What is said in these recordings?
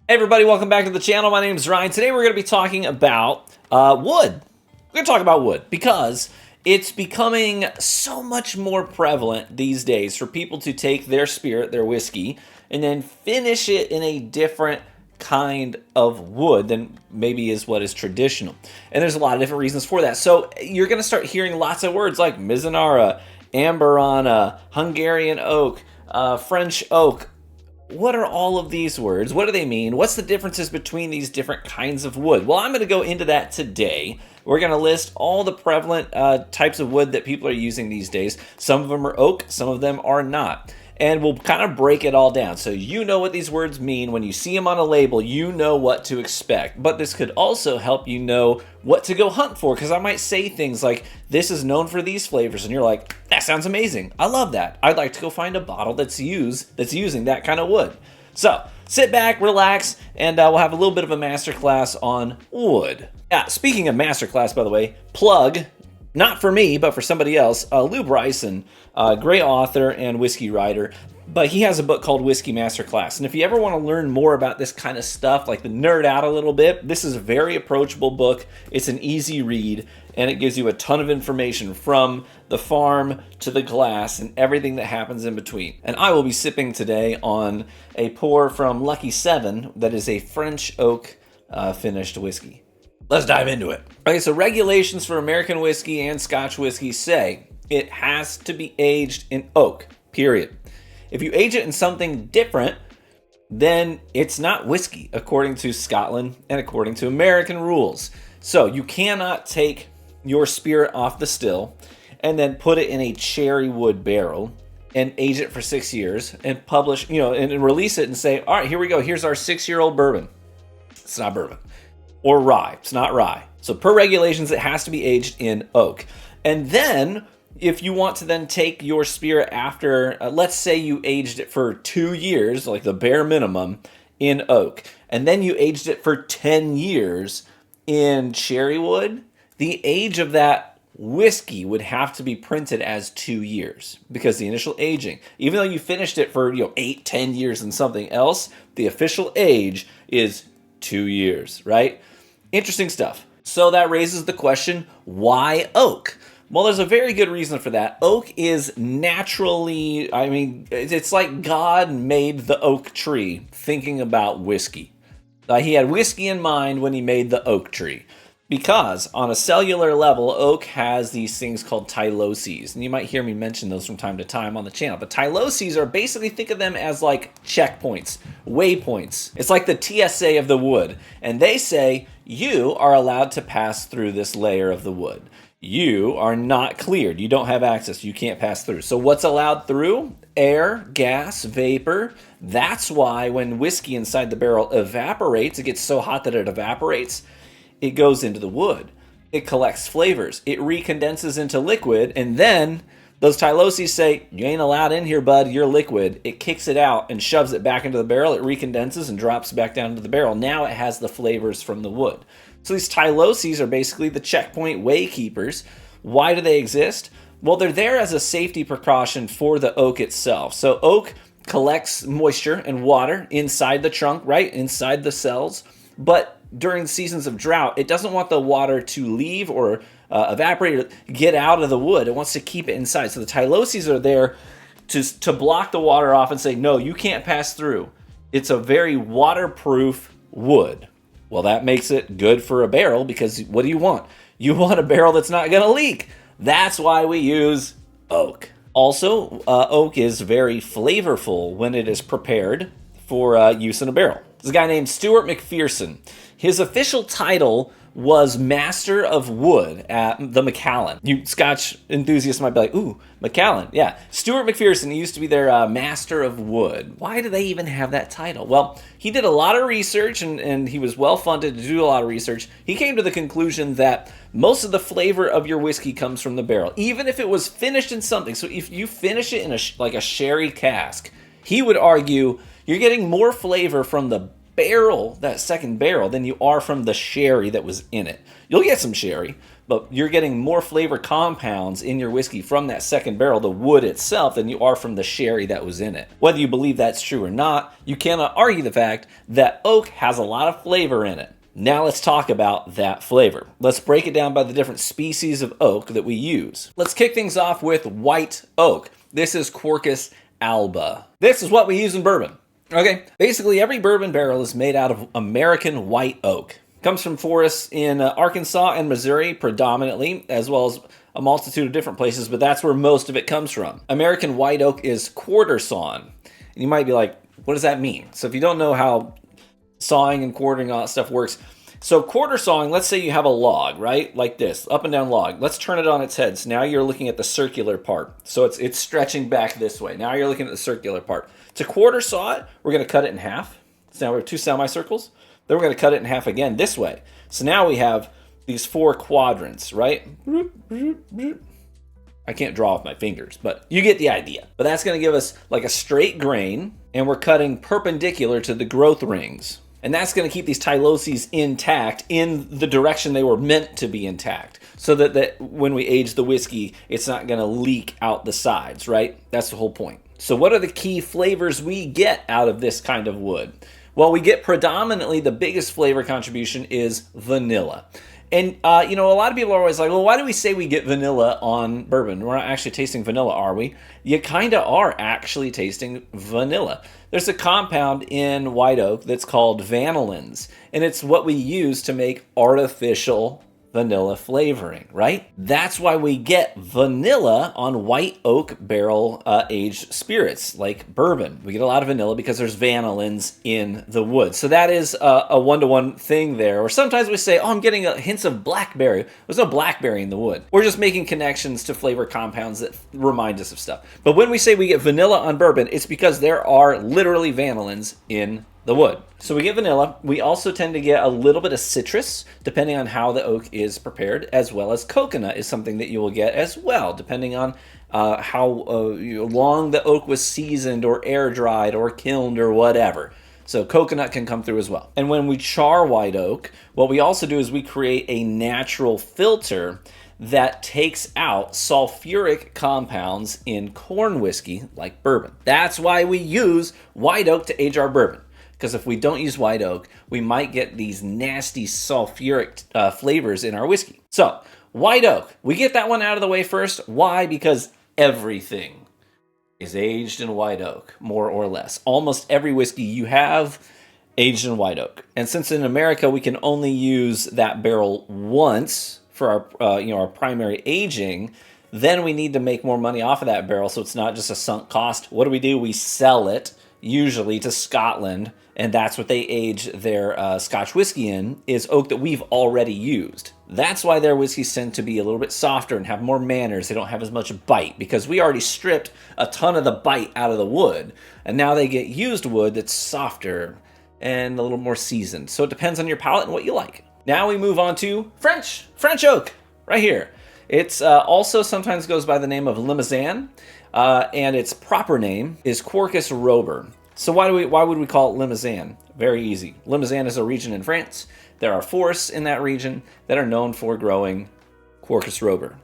Hey everybody, welcome back to the channel. My name is Ryan. Today we're going to be talking about wood. We're going to talk about wood because it's becoming so much more prevalent these days for people to take their spirit, their whiskey, and then finish it in a different kind of wood than maybe is what is traditional. And there's a lot of different reasons for that. So you're going to start hearing lots of words like Mizunara, Amburana, Hungarian Oak, French Oak. What are all of these words? What do they mean? What's the differences between these different kinds of wood? Well, I'm going to go into that today. We're going to list all the prevalent types of wood that people are using these days. Some of them are oak, some of them are not. And we'll kind of break it all down so you know what these words mean. When you see them on a label, you know what to expect. But this could also help you know what to go hunt for, because I might say things like, this is known for these flavors, and you're like, that sounds amazing. I love that. I'd like to go find a bottle that's using that kind of wood. So sit back, relax, and we'll have a little bit of a masterclass on wood. Yeah, speaking of masterclass, by the way, plug, not for me, but for somebody else, Lou Bryson, great author and whiskey writer, but he has a book called Whiskey Masterclass. And if you ever want to learn more about this kind of stuff, like the nerd out a little bit, this is a very approachable book. It's an easy read, and it gives you a ton of information from the farm to the glass and everything that happens in between. And I will be sipping today on a pour from Lucky 7 that is a French oak finished whiskey. Let's dive into it. Okay, so regulations for American whiskey and Scotch whiskey say it has to be aged in oak, period. If you age it in something different, then it's not whiskey, according to Scotland and according to American rules. So you cannot take your spirit off the still and then put it in a cherry wood barrel and age it for 6 years and publish, and release it and say, all right, here we go. Here's our 6-year-old bourbon. It's not bourbon. Or rye. It's not rye. So per regulations, it has to be aged in oak. And then if you want to then take your spirit after, let's say you aged it for 2 years, like the bare minimum, in oak, and then you aged it for 10 years in cherry wood, the age of that whiskey would have to be printed as 2 years because the initial aging, even though you finished it for 8-10 years in something else, the official age is 2 years, right? Interesting stuff. So that raises the question, why oak? Well, there's a very good reason for that. Oak is naturally, it's like God made the oak tree thinking about whiskey. He had whiskey in mind when he made the oak tree. Because on a cellular level, oak has these things called tyloses. And you might hear me mention those from time to time on the channel. But tyloses are basically, think of them as like checkpoints, waypoints. It's like the TSA of the wood. And they say, you are allowed to pass through this layer of the wood. You are not cleared. You don't have access. You can't pass through. So what's allowed through? Air, gas, vapor. That's why when whiskey inside the barrel evaporates, it gets so hot that it evaporates, it goes into the wood. It collects flavors. It recondenses into liquid, and then those tyloses say, you ain't allowed in here, bud, you're liquid. It kicks it out and shoves it back into the barrel. It recondenses and drops back down into the barrel. Now it has the flavors from the wood. So these tyloses are basically the checkpoint waykeepers. Why do they exist? Well, they're there as a safety precaution for the oak itself. So oak collects moisture and water inside the trunk, right? Inside the cells. But during seasons of drought, it doesn't want the water to leave or evaporate or get out of the wood. It wants to keep it inside. So the tyloses are there to block the water off and say, no, you can't pass through. It's a very waterproof wood. Well, that makes it good for a barrel because what do you want? You want a barrel that's not going to leak. That's why we use oak. Also, oak is very flavorful when it is prepared for use in a barrel. There's a guy named Stuart McPherson. His official title was Master of Wood at the Macallan. You Scotch enthusiasts might be like, ooh, Macallan. Yeah, Stuart McPherson used to be their Master of Wood. Why do they even have that title? Well, he did a lot of research and he was well funded to do a lot of research. He came to the conclusion that most of the flavor of your whiskey comes from the barrel, even if it was finished in something. So if you finish it in like a sherry cask, he would argue you're getting more flavor from the barrel, that second barrel, than you are from the sherry that was in it. You'll get some sherry, but you're getting more flavor compounds in your whiskey from that second barrel, the wood itself, than you are from the sherry that was in it. Whether you believe that's true or not, you cannot argue the fact that oak has a lot of flavor in it. Now let's talk about that flavor. Let's break it down by the different species of oak that we use. Let's kick things off with white oak. This is Quercus alba. This is what we use in bourbon. Okay, basically every bourbon barrel is made out of American white oak. Comes from forests in Arkansas and Missouri predominantly, as well as a multitude of different places, but that's where most of it comes from. American white oak is quarter sawn. And you might be like, what does that mean? So if you don't know how sawing and quartering, all that stuff works. So quarter sawing, let's say you have a log, right? Like this, up and down log. Let's turn it on its head. So now you're looking at the circular part. So it's stretching back this way. Now you're looking at the circular part. To quarter saw it, we're going to cut it in half. So now we have two semicircles. Then we're going to cut it in half again this way. So now we have these 4 quadrants, right? I can't draw with my fingers, but you get the idea. But that's going to give us like a straight grain, and we're cutting perpendicular to the growth rings. And that's going to keep these tyloses intact in the direction they were meant to be intact. So that when we age the whiskey, it's not going to leak out the sides, right? That's the whole point. So what are the key flavors we get out of this kind of wood? Well, we get predominantly the biggest flavor contribution is vanilla. And, a lot of people are always like, well, why do we say we get vanilla on bourbon? We're not actually tasting vanilla, are we? You kind of are actually tasting vanilla. There's a compound in white oak that's called vanillins, and it's what we use to make artificial vanilla flavoring, right? That's why we get vanilla on white oak barrel aged spirits like bourbon. We get a lot of vanilla because there's vanillins in the wood. So that is a one-to-one thing there. Or sometimes we say, oh, I'm getting hints of blackberry. There's no blackberry in the wood. We're just making connections to flavor compounds that remind us of stuff. But when we say we get vanilla on bourbon, it's because there are literally vanillins in the wood. So we get vanilla. We also tend to get a little bit of citrus, depending on how the oak is prepared, as well as coconut is something that you will get as well, depending on how long the oak was seasoned or air dried or kilned or whatever. So coconut can come through as well. And when we char white oak, what we also do is we create a natural filter that takes out sulfuric compounds in corn whiskey like bourbon. That's why we use white oak to age our bourbon. Because if we don't use white oak, we might get these nasty sulfuric flavors in our whiskey. So, white oak, we get that one out of the way first. Why? Because everything is aged in white oak, more or less. Almost every whiskey you have, aged in white oak. And since in America we can only use that barrel once for our primary aging, then we need to make more money off of that barrel so it's not just a sunk cost. What do? We sell it, usually to Scotland, and that's what they age their Scotch whiskey in, is oak that we've already used. That's why their whiskeys tend to be a little bit softer and have more manners. They don't have as much bite, because we already stripped a ton of the bite out of the wood, and now they get used wood that's softer and a little more seasoned. So it depends on your palate and what you like. Now we move on to French oak, right here. It's also sometimes goes by the name of Limousin, and its proper name is Quercus robur. So why would we call it Limousin? Very easy. Limousin is a region in France. There are forests in that region that are known for growing Quercus robur.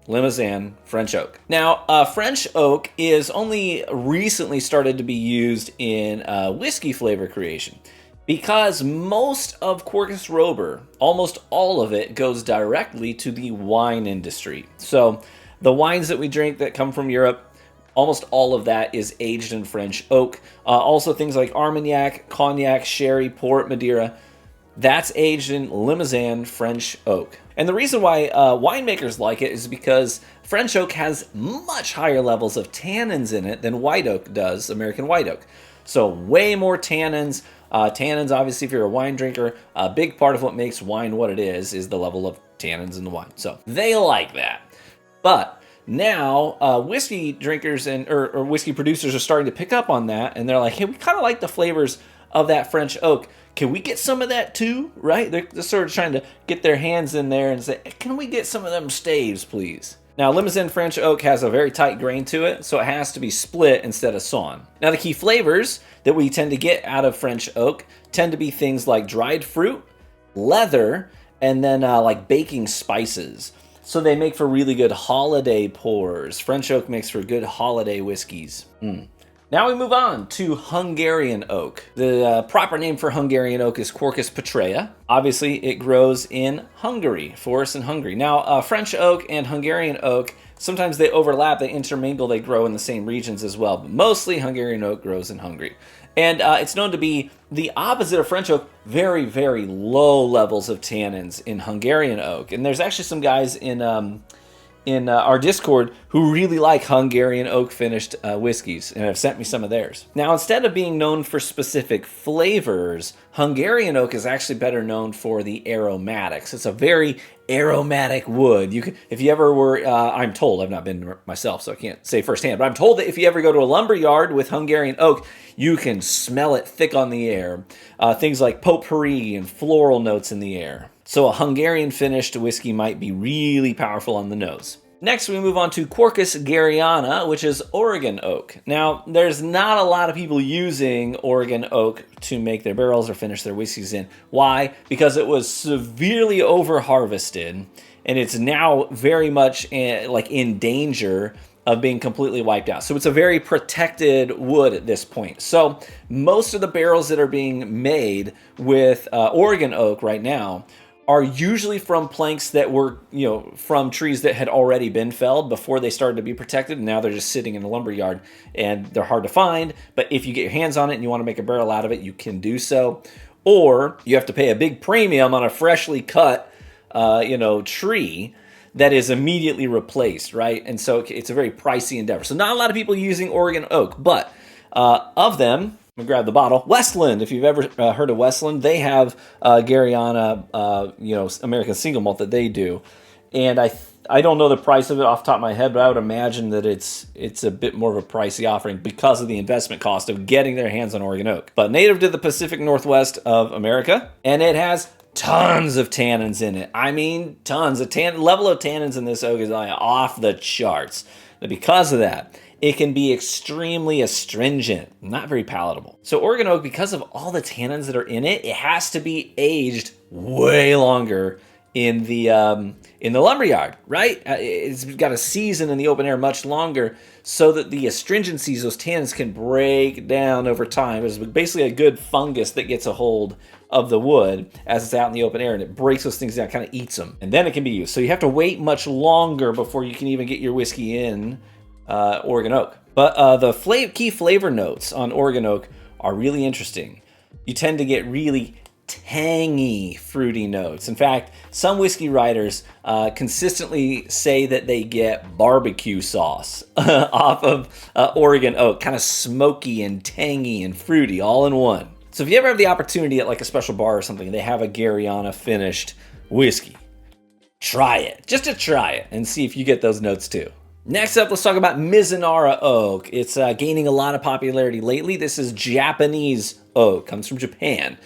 Limousin, French oak. Now, French oak is only recently started to be used in whiskey flavor creation, because most of Quercus robur, almost all of it, goes directly to the wine industry. So the wines that we drink that come from Europe, almost all of that is aged in French oak. Also things like Armagnac, Cognac, Sherry, Port, Madeira, that's aged in Limousin French oak. And the reason why winemakers like it is because French oak has much higher levels of tannins in it than white oak does, American white oak. So way more tannins. Tannins, obviously, if you're a wine drinker, a big part of what makes wine what it is the level of tannins in the wine. So they like that. But now, whiskey drinkers or whiskey producers are starting to pick up on that, and they're like, hey, we kind of like the flavors of that French oak. Can we get some of that too, right? They're sort of trying to get their hands in there and say, can we get some of them staves, please? Now, Limousin French oak has a very tight grain to it, so it has to be split instead of sawn. Now, the key flavors that we tend to get out of French oak tend to be things like dried fruit, leather, and then like baking spices. So they make for really good holiday pours. French oak makes for good holiday whiskeys. Now we move on to Hungarian oak. The proper name for Hungarian oak is Quercus petrea. Obviously, it grows in Hungary, forests in Hungary. Now, French oak and Hungarian oak, sometimes they overlap, they intermingle, they grow in the same regions as well. But mostly, Hungarian oak grows in Hungary. And it's known to be the opposite of French oak, very, very low levels of tannins in Hungarian oak. And there's actually some guys in our Discord who really like Hungarian oak finished whiskeys and have sent me some of theirs. Now, instead of being known for specific flavors, Hungarian oak is actually better known for the aromatics. It's a very aromatic wood. If you ever were, I'm told, I've not been myself, so I can't say firsthand, but I'm told that if you ever go to a lumber yard with Hungarian oak, you can smell it thick on the air. Things like potpourri and floral notes in the air. So a Hungarian finished whiskey might be really powerful on the nose. Next, we move on to Quercus garryana, which is Oregon oak. Now, there's not a lot of people using Oregon oak to make their barrels or finish their whiskeys in. Why? Because it was severely over-harvested, and it's now very much in danger of being completely wiped out. So it's a very protected wood at this point. So most of the barrels that are being made with Oregon oak right now are usually from planks that were, from trees that had already been felled before they started to be protected, and now they're just sitting in a lumber yard, and they're hard to find. But if you get your hands on it and you want to make a barrel out of it, you can do so. Or you have to pay a big premium on a freshly cut, tree that is immediately replaced, right? And so it's a very pricey endeavor. So not a lot of people using Oregon oak, but of them, I'm gonna grab the bottle. Westland, if you've ever heard of Westland, they have Garryana, American single malt that they do, and I don't know the price of it off the top of my head, but I would imagine that it's a bit more of a pricey offering because of the investment cost of getting their hands on Oregon oak. But native to the Pacific Northwest of America, and it has tons of tannins in it. I mean, tons. The level of tannins in this oak is off the charts. But because of that, it can be extremely astringent, not very palatable. So Oregon oak, because of all the tannins that are in it, it has to be aged way longer in the lumberyard, right? It's got to season in the open air much longer so that the astringencies, those tannins, can break down over time. It's basically a good fungus that gets a hold of the wood as it's out in the open air, and it breaks those things down, kind of eats them, and then it can be used. So you have to wait much longer before you can even get your whiskey in Oregon oak. But the key flavor notes on Oregon oak are really interesting. You tend to get really tangy, fruity notes. In fact, some whiskey writers consistently say that they get barbecue sauce off of Oregon oak, kind of smoky and tangy and fruity all in one. So if you ever have the opportunity at like a special bar or something, they have a Garryana finished whiskey, try it, just to try it and see if you get those notes too. Next up, let's talk about Mizunara oak. It's gaining a lot of popularity lately. This is Japanese oak, comes from Japan.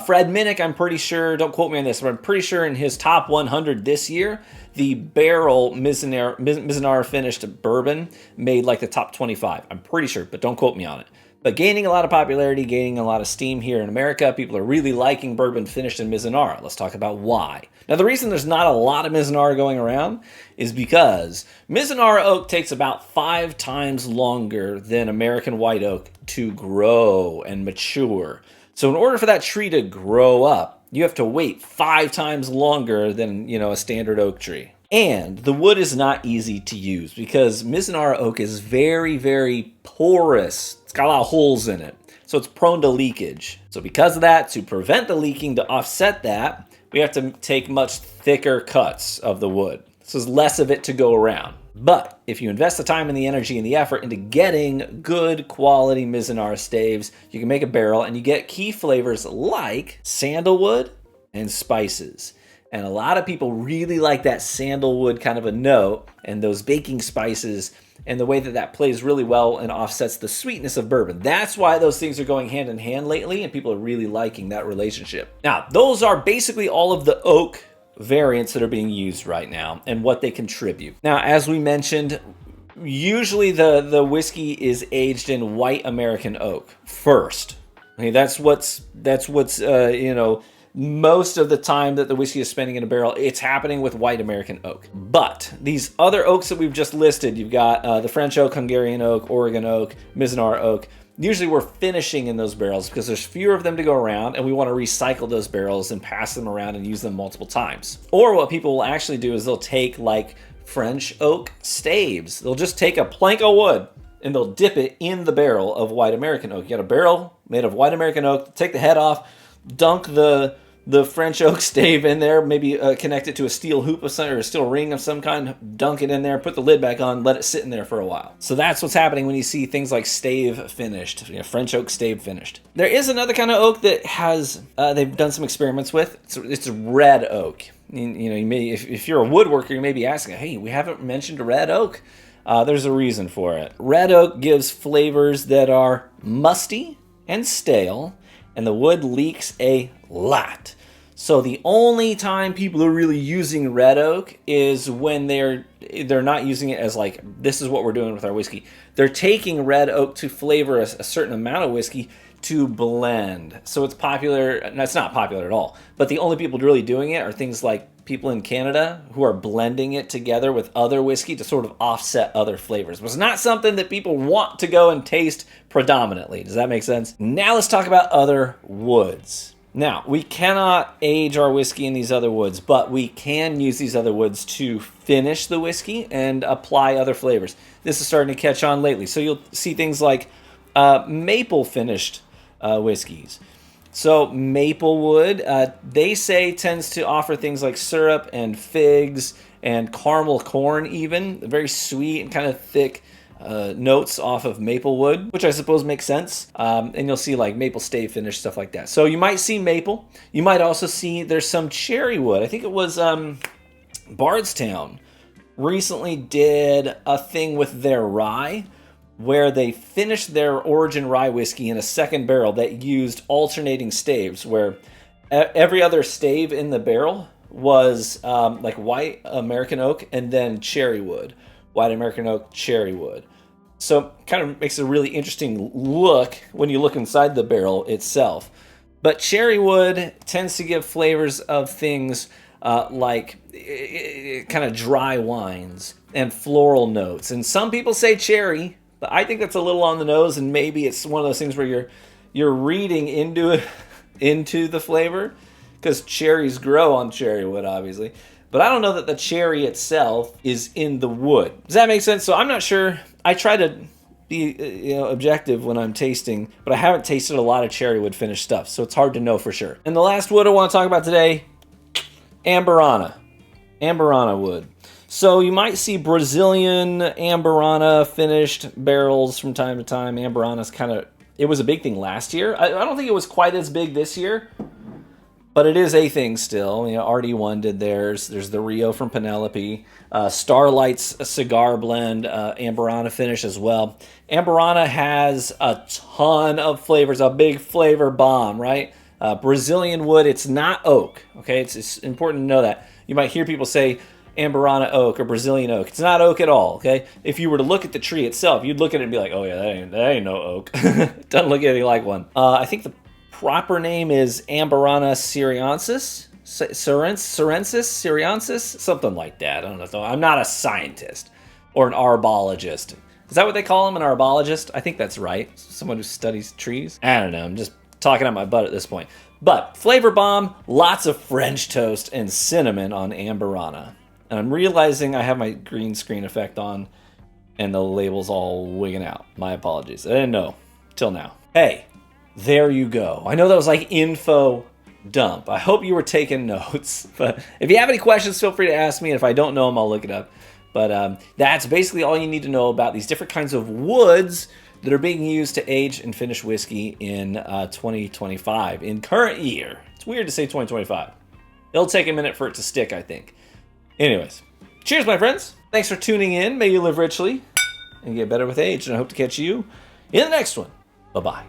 Fred Minnick, I'm pretty sure, don't quote me on this, but I'm pretty sure in his top 100 this year, the barrel Mizunara finished bourbon made like the top 25. I'm pretty sure, but don't quote me on it. But gaining a lot of popularity, gaining a lot of steam here in America. People are really liking bourbon finished in Mizunara. Let's talk about why. Now, the reason there's not a lot of Mizunara going around is because Mizunara oak takes about 5 times longer than American white oak to grow and mature. So in order for that tree to grow up, you have to wait 5 times longer than, a standard oak tree. And the wood is not easy to use because Mizunara oak is very, very porous. It's got a lot of holes in it, so it's prone to leakage. So because of that, to prevent the leaking, to offset that, we have to take much thicker cuts of the wood. So there's less of it to go around. But if you invest the time and the energy and the effort into getting good quality Mizunara staves, you can make a barrel and you get key flavors like sandalwood and spices. And a lot of people really like that sandalwood kind of a note and those baking spices and the way that that plays really well and offsets the sweetness of bourbon. That's why those things are going hand in hand lately, and people are really liking that relationship. Now, those are basically all of the oak variants that are being used right now and what they contribute. Now, as we mentioned, usually the whiskey is aged in white American oak first. Okay, that's what's most of the time that the whiskey is spending in a barrel, it's happening with white American oak. But these other oaks that we've just listed, you've got the French oak, Hungarian oak, Oregon oak, Mizunara oak. Usually we're finishing in those barrels because there's fewer of them to go around, and we want to recycle those barrels and pass them around and use them multiple times. Or what people will actually do is they'll take like French oak staves. They'll just take a plank of wood and they'll dip it in the barrel of white American oak. You got a barrel made of white American oak, take the head off, dunk the French oak stave in there, maybe connect it to a steel hoop of some, or a steel ring of some kind, dunk it in there, put the lid back on, let it sit in there for a while. So that's what's happening when you see things like stave finished, French oak stave finished. There is another kind of oak that has, they've done some experiments with. It's red oak. You may, if you're a woodworker, you may be asking, hey, we haven't mentioned red oak. There's a reason for it. Red oak gives flavors that are musty and stale, and the wood leaks a lot. So the only time people are really using red oak is when they're not using it as like, this is what we're doing with our whiskey. They're taking red oak to flavor a certain amount of whiskey to blend. So it's popular, no, it's not popular at all, but the only people really doing it are things like people in Canada who are blending it together with other whiskey to sort of offset other flavors. But it's not something that people want to go and taste predominantly. Does that make sense? Now let's talk about other woods. Now, we cannot age our whiskey in these other woods, but we can use these other woods to finish the whiskey and apply other flavors. This is starting to catch on lately. So you'll see things like maple finished whiskeys. So maple wood, they say, tends to offer things like syrup and figs and caramel corn even, very sweet and kind of thick notes off of maple wood, which I suppose makes sense. And you'll see like maple stave finish, stuff like that. So you might see maple. You might also see there's some cherry wood. I think it was Bardstown recently did a thing with their rye where they finished their origin rye whiskey in a second barrel that used alternating staves, where every other stave in the barrel was like white American oak and then cherry wood. White American oak, cherry wood. So kind of makes a really interesting look when you look inside the barrel itself. But cherry wood tends to give flavors of things like kind of dry wines and floral notes. And some people say cherry, but I think that's a little on the nose, and maybe it's one of those things where you're reading into the flavor, because cherries grow on cherry wood, obviously. But I don't know that the cherry itself is in the wood. Does that make sense? So I'm not sure. I try to be objective when I'm tasting, but I haven't tasted a lot of cherry wood finished stuff, so it's hard to know for sure. And the last wood I want to talk about today, Amburana. Amburana wood. So you might see Brazilian Amburana finished barrels from time to time. Amburana's it was a big thing last year. I don't think it was quite as big this year, but it is a thing still. RD1 did theirs. There's the Rio from Penelope. Starlight's cigar blend, Amburana finish as well. Amburana has a ton of flavors, a big flavor bomb, right? Brazilian wood, it's not oak, okay? It's important to know that. You might hear people say Amburana oak or Brazilian oak. It's not oak at all, okay? If you were to look at the tree itself, you'd look at it and be like, oh yeah, that ain't no oak. Doesn't look anything like one. I think the proper name is Amburana syriensis, something like that. I don't know. I'm not a scientist or an arbologist. Is that what they call them, an arbologist? I think that's right. Someone who studies trees? I don't know. I'm just talking out my butt at this point. But flavor bomb, lots of French toast and cinnamon on Amburana. And I'm realizing I have my green screen effect on and the label's all wigging out. My apologies. I didn't know till now. Hey, there you go. I know that was like info dump. I hope you were taking notes. But if you have any questions, feel free to ask me. And if I don't know them, I'll look it up. But that's basically all you need to know about these different kinds of woods that are being used to age and finish whiskey in 2025, in current year. It's weird to say 2025. It'll take a minute for it to stick, I think. Anyways, cheers, my friends. Thanks for tuning in. May you live richly and get better with age. And I hope to catch you in the next one. Bye-bye.